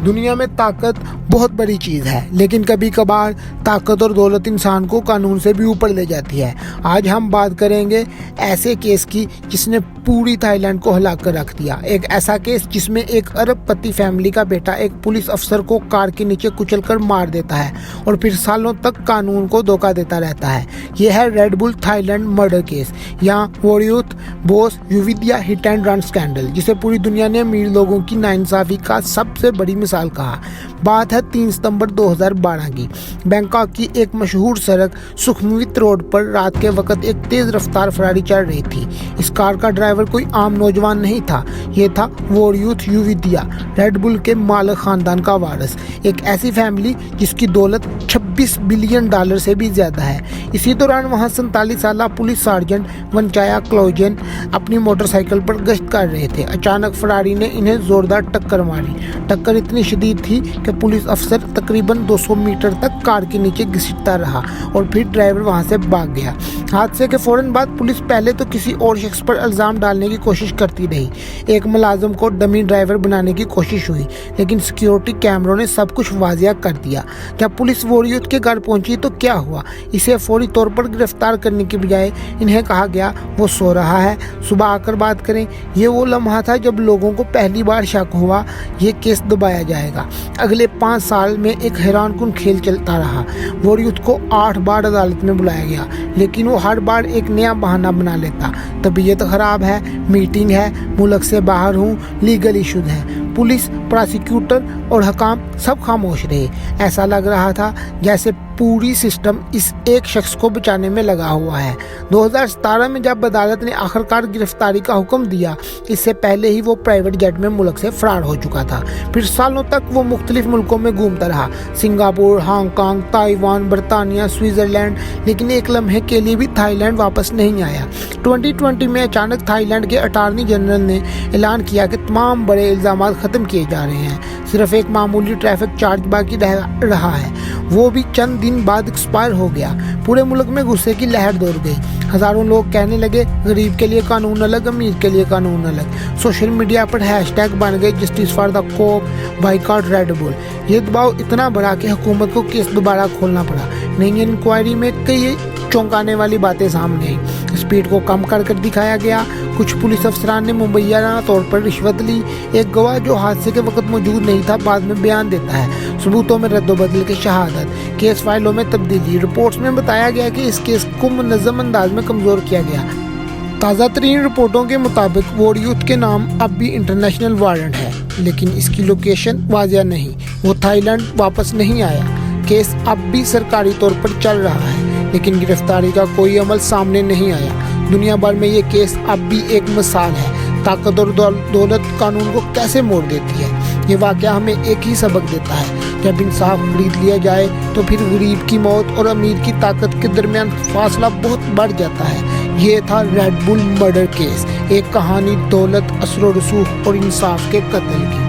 دنیا میں طاقت بہت بڑی چیز ہے، لیکن کبھی کبھار طاقت اور دولت انسان کو قانون سے بھی اوپر لے جاتی ہے۔ آج ہم بات کریں گے ایسے کیس کی جس نے پوری تھائی لینڈ کو ہلا کر رکھ دیا۔ ایک ایسا کیس جس میں ایک ارب پتی فیملی کا بیٹا ایک پولیس افسر کو کار کے نیچے کچل کر مار دیتا ہے اور پھر سالوں تک قانون کو دھوکہ دیتا رہتا ہے۔ یہ ہے Red Bull Thailand murder case یا Vorayuth Boss Yoovidhya hit and run scandal, جسے پوری دنیا نے امیر لوگوں کی ناانصافی کا سب سے بڑی مثال کہا۔ بات ہے 3 ستمبر 2012 کی۔ بینکاک کی ایک مشہور سڑک سکھموت روڈ پر رات کے وقت ایک تیز رفتار فراری چل رہی تھی۔ اس کار کا ڈرائیور کوئی عام نوجوان نہیں تھا، یہ تھا ووریوت یوودیا، ریڈ بل کے مالک خاندان کا وارث، ایک ایسی فیملی جس کی دولت $26 بلین سے بھی زیادہ ہے۔ اسی دوران وہاں 47 سالہ پولیس سارجنٹ ونچایا کلوجن اپنی موٹر سائیکل پر گشت کر رہے تھے۔ اچانک فراری نے انہیں زوردار ٹکر ماری۔ ٹکر اتنی شدید تھی کہ پولیس افسر تقریباً 200 میٹر تک کار کے نیچے گھسٹتا رہا اور پھر ڈرائیور وہاں سے بھاگ گیا۔ حادثے کے فوراً بعد پولیس پہلے تو کسی اور شخص پر الزام ڈالنے کی کوشش کرتی رہی۔ ایک ملازم کو ڈمی ڈرائیور بنانے کی کوشش ہوئی، لیکن سیکیورٹی کیمروں نے سب کچھ واضح کر دیا۔ جب پولیس ووریوت کے گھر پہنچی تو کیا ہوا؟ اسے فوری طور پر گرفتار کرنے کی بجائے انہیں کہا گیا وہ سو رہا ہے، صبح آ کر بات کریں۔ یہ وہ لمحہ تھا جب لوگوں کو پہلی بار شک ہوا یہ کیس دبایا جائے گا۔ اگلے 5 سال میں ایک حیران کن کھیل چلتا رہا۔ ووریوت کو 8 بار عدالت میں بلایا گیا، لیکن وہ ہر بار ایک نیا بہانہ بنا لیتا۔ طبیعت خراب ہے، میٹنگ ہے، ملک سے باہر ہوں، لیگل ایشوز ہیں۔ پولیس، پراسیکیوٹر اور حکام سب خاموش رہے۔ ایسا لگ رہا تھا جیسے پوری سسٹم اس ایک شخص کو بچانے میں لگا ہوا ہے۔ 2017 میں جب عدالت نے آخرکار گرفتاری کا حکم دیا، اس سے پہلے ہی وہ پرائیویٹ جیٹ میں ملک سے فرار ہو چکا تھا۔ پھر سالوں تک وہ مختلف ملکوں میں گھومتا رہا، سنگاپور، ہانگ کانگ، تائیوان، برطانیہ، سوئٹزرلینڈ، لیکن ایک لمحے کے لیے بھی تھائی لینڈ واپس نہیں آیا۔ 2020 میں اچانک تھائی لینڈ کے اٹارنی جنرل نے اعلان کیا کہ تمام بڑے الزامات ختم کیے جا رہے ہیں، صرف ایک معمولی ٹریفک چارج باقی رہا ہے، وہ بھی چند دن بعد ایکسپائر ہو گیا۔ پورے ملک میں غصے کی لہر دوڑ گئی۔ ہزاروں لوگ کہنے لگے غریب کے لیے قانون الگ، امیر کے لیے قانون الگ۔ سوشل میڈیا پر ہیش ٹیگ بن گئے justice for the cop, boycott Red Bull. یہ دباؤ اتنا بڑا کہ حکومت کو کیس دوبارہ کھولنا پڑا۔ نئی انکوائری میں کئی چونکانے والی باتیں سامنے آئیں۔ اسپیڈ کو کم کر دکھایا گیا، کچھ پولیس افسران نے مبینہ طور پر رشوت لی، ایک گواہ جو حادثے کے وقت موجود نہیں تھا بعد میں بیان دیتا ہے، ثبوتوں میں رد و بدل کی شہادت، کیس فائلوں میں تبدیلی۔ رپورٹس میں بتایا گیا کہ اس کیس کو منظم انداز میں کمزور کیا گیا۔ تازہ ترین رپورٹوں کے مطابق ووریوت کے نام اب بھی انٹرنیشنل وارنٹ ہے، لیکن اس کی لوکیشن واضح نہیں۔ وہ تھائی لینڈ واپس نہیں آیا۔ کیس اب بھی سرکاری طور پر چل رہا ہے، لیکن گرفتاری کا کوئی عمل سامنے نہیں آیا۔ دنیا بھر میں یہ کیس اب بھی ایک مثال ہے، طاقت اور دولت قانون کو کیسے موڑ دیتی ہے۔ یہ واقعہ ہمیں ایک ہی سبق دیتا ہے، جب انصاف خرید لیا جائے تو پھر غریب کی موت اور امیر کی طاقت کے درمیان فاصلہ بہت بڑھ جاتا ہے۔ یہ تھا ریڈ بل مرڈر کیس، ایک کہانی دولت، اثر و رسوخ اور انصاف کے قتل کی۔